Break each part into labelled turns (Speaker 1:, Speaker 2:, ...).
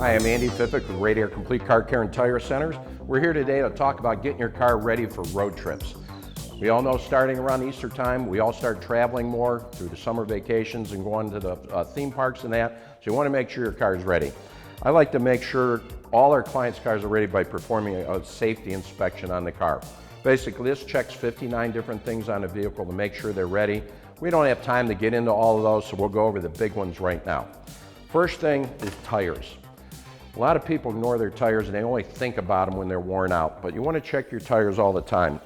Speaker 1: Hi, I'm Andy Fiffick with Radiator Complete Car Care and Tire Centers. We're here today to talk about getting your car ready for road trips. We all know starting around Easter time, we all start traveling more through the summer vacations and going to the theme parks and that, so you want to make sure your car is ready. I like to make sure all our clients' cars are ready by performing a safety inspection on the car. Basically, this checks 59 different things on a vehicle to make sure they're ready. We don't have time to get into all of those, so we'll go over the big ones right now. First thing is tires. A lot of people ignore their tires and they only think about them when they're worn out, but you want to check your tires all the time.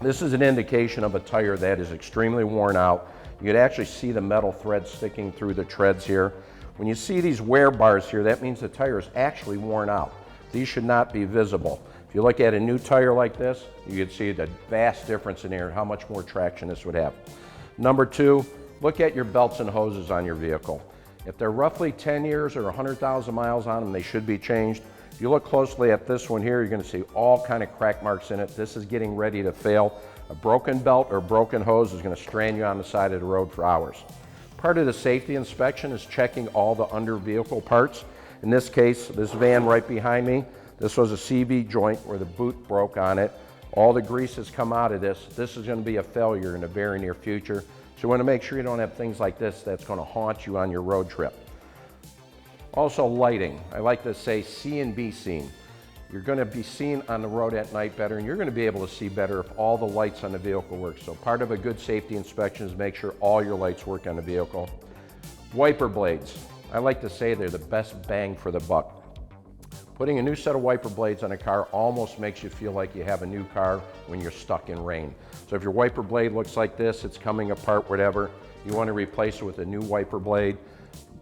Speaker 1: This is an indication of a tire that is extremely worn out. You can actually see the metal thread sticking through the treads here. When you see these wear bars here, that means the tire is actually worn out. These should not be visible. If you look at a new tire like this, you can see the vast difference in here, how much more traction this would have. Number two, look at your belts and hoses on your vehicle. If they're roughly 10 years or 100,000 miles on them, they should be changed. If you look closely at this one here, you're going to see all kind of crack marks in it. This is getting ready to fail. A broken belt or broken hose is going to strand you on the side of the road for hours. Part of the safety inspection is checking all the under vehicle parts. In this case, this van right behind me, this was a CV joint where the boot broke on it. All the grease has come out of this. This is going to be a failure in the very near future. So you want to make sure you don't have things like this that's going to haunt you on your road trip. Also lighting. I like to say see and be seen. You're going to be seen on the road at night better, and you're going to be able to see better if all the lights on the vehicle work. So part of a good safety inspection is make sure all your lights work on the vehicle. Wiper blades. I like to say they're the best bang for the buck. Putting a new set of wiper blades on a car almost makes you feel like you have a new car when you're stuck in rain. So if your wiper blade looks like this, it's coming apart, whatever, you want to replace it with a new wiper blade.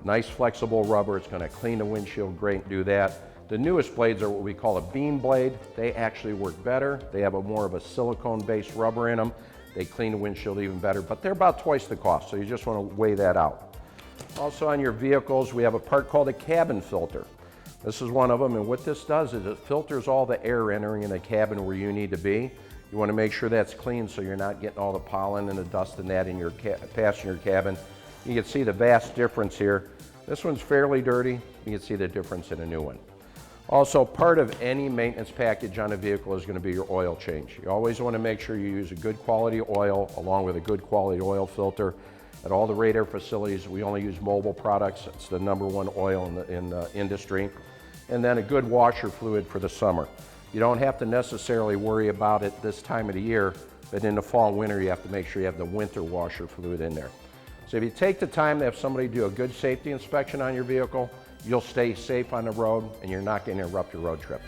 Speaker 1: Nice flexible rubber, it's going to clean the windshield great and do that. The newest blades are what we call a beam blade. They actually work better. They have more of a silicone-based rubber in them. They clean the windshield even better, but they're about twice the cost, so you just want to weigh that out. Also on your vehicles, we have a part called a cabin filter. This is one of them, and what this does is it filters all the air entering in the cabin where you need to be. You want to make sure that's clean so you're not getting all the pollen and the dust and that in your passenger cabin. You can see the vast difference here. This one's fairly dirty. You can see the difference in a new one. Also, part of any maintenance package on a vehicle is going to be your oil change. You always want to make sure you use a good quality oil along with a good quality oil filter. At all the Radiator facilities, we only use mobile products. It's the #1 oil in the industry. And then a good washer fluid for the summer. You don't have to necessarily worry about it this time of the year, but in the fall and winter, you have to make sure you have the winter washer fluid in there. So if you take the time to have somebody do a good safety inspection on your vehicle, you'll stay safe on the road and you're not going to interrupt your road trip.